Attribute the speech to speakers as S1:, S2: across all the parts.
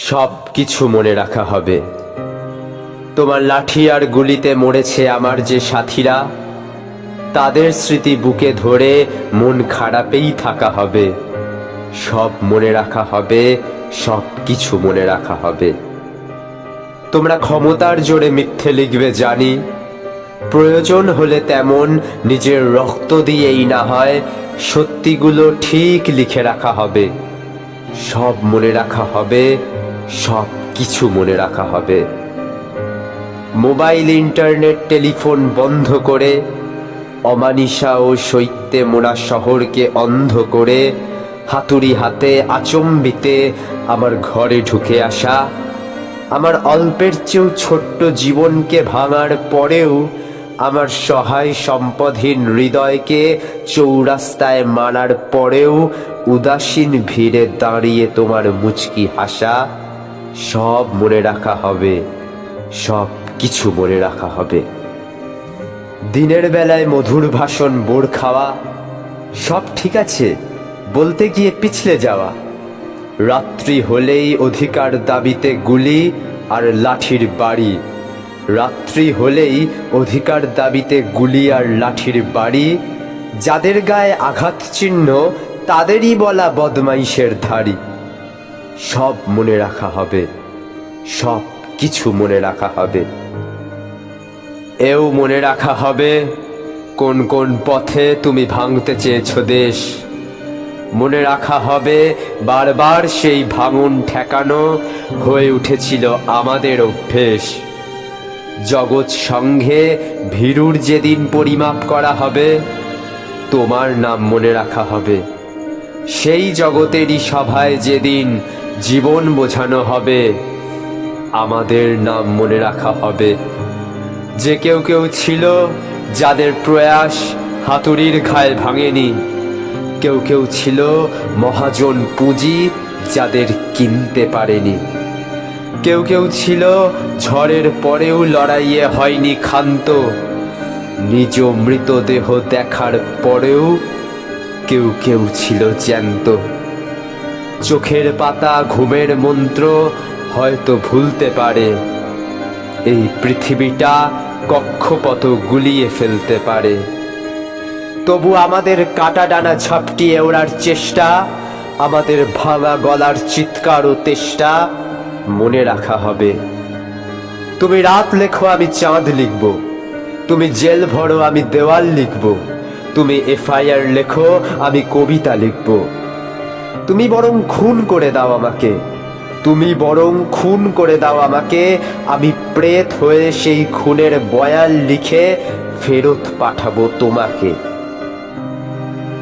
S1: সব কিছু মনে রাখা হবে। তোমার লাঠি আর গুলিতে মরেছে আমার যে সাথীরা, তাদের স্মৃতি বুকে ধরে মন খারাপেই থাকা হবে। সব মনে রাখা হবে, সব কিছু মনে রাখা হবে। তোমরা ক্ষমতার জোরে মিথ্যে লিখবে জানি, প্রয়োজন হলে তেমন নিজের রক্ত দিয়েই না হয় সত্যিগুলো ঠিক লিখে রাখা হবে। সব মনে রাখা হবে, সব কিছু মনে রাখা হবে। মোবাইল, ইন্টারনেট, টেলিফোন বন্ধ করে, অমানিসা ও শৈত্যে মোড়া শহরকে অন্ধ করে, হাতুড়ি হাতে আচম্বিতে আমার ঘরে ঢুকে আসা, আমার অল্পের চেয়েও ছোট্ট জীবনকে ভাঙার পরেও আমার সহায় সম্পদহীন হৃদয়কে চৌরাস্তায় মারার পরেও উদাসীন ভিড়ে দাঁড়িয়ে তোমার মুচকি হাসা, সব মনে রাখা হবে, সব কিছু মনে রাখা হবে। দিনের বেলায় মধুর ভাষণ বোর খাওয়া, সব ঠিক আছে বলতে গিয়ে পিছলে যাওয়া। রাত্রি হলেই অধিকার দাবিতে গুলি আর লাঠির বাড়ি। রাত্রি হলেই অধিকার দাবিতে গুলি আর লাঠির বাড়ি। যাদের গায়ে আঘাত চিহ্ন তাদেরই বলা বদমাইশের ধাড়ি। সব মনে রাখা হবে, সব কিছু মনে রাখা হবে। এও মনে রাখা হবে কোন কোন পথে তুমি ভাঙতে চেয়েছো দেশ। মনে রাখা হবে বারবার সেই ভাঙন ঠেকানো হয়ে উঠেছিল আমাদের অভ্যেস। জগৎ সংঘে ভীরুর যেদিন পরিমাপ করা হবে, তোমার নাম মনে রাখা হবে। সেই জগতেরই সভায় যেদিন জীবন বোঝানো হবে, আমাদের নাম মনে রাখা হবে। যে কেউ কেউ ছিল যাদের প্রয়াস হাতুড়ির ঘায়ে ভাঙেনি। কেউ কেউ ছিল মহাজন পুঁজি যাদের কিনতে পারেনি। কেউ কেউ ছিল ঝড়ের পরেও লড়াইয়ে হয়নি ক্ষান্ত। নিজ মৃতদেহ দেখার পরেও কেউ কেউ ছিল জ্যান্ত। চোখের পাতা ঘুমের মন্ত্র হয়তো ভুলতে পারে, এই পৃথিবীটা কক্ষপথ গুলিয়ে ফেলতে পারে। তবু আমাদের কাটা ডানা ঝাপটিয়ে ওড়ার চেষ্টা, আমাদের ভাঙা গলার চিৎকার ও তেষ্টা মনে রাখা হবে। তুমি রাত লেখো, আমি চাঁদ লিখব। তুমি জেল ভরো, আমি দেওয়াল লিখব। তুমি এফআইআর লেখো, আমি কবিতা লিখব। তুমি বরং খুন করে দাও আমাকে, তুমি বরং খুন করে দাও আমাকে। আমি প্রেত হয়ে সেই খুনের বয়ান লিখে ফেরত পাঠাবো তোমাকে।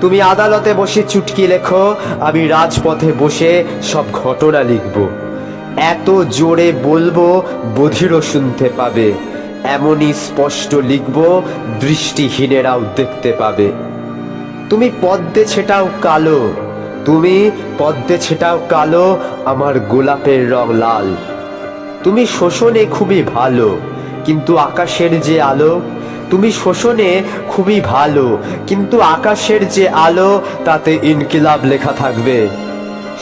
S1: তুমি আদালতে বসে চুটকি লেখো, আমি রাজপথে বসে সব ঘটনা লিখব। এত জোরে বলবো বধিরও শুনতে পাবে, এমনই স্পষ্ট লিখব দৃষ্টিহীনেরাও দেখতে পাবে। তুমি পদ্মে ছেটাও কালো, তুমি পদ্মে ছেটাও কালো, আমার গোলাপের রং লাল। তুমি শোষণে খুবই ভালো, কিন্তু আকাশের যে আলো। তুমি শোষণে খুবই ভালো, কিন্তু আকাশের যে আলো তাতে ইনকিলাব লেখা থাকবে।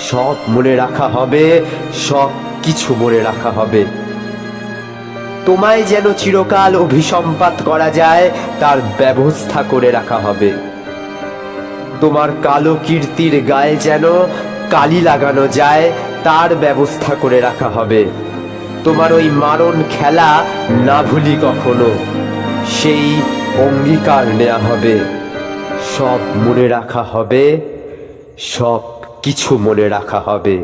S1: সব মনে রাখা হবে, সব কিছু মনে রাখা হবে। তোমায় যেন চিরকাল অভিসম্পাত করা যায় তার ব্যবস্থা করে রাখা হবে। তোমার কালো কীর্তির গায়ে যেন কালি লাগানো যায় তার ব্যবস্থা করে রাখা হবে। তোমার ওই মারণ খেলা না ভুলি কখনো, সেই অঙ্গীকার নেওয়া হবে। সব মনে রাখা হবে, সব কিছু মনে রাখা হবে।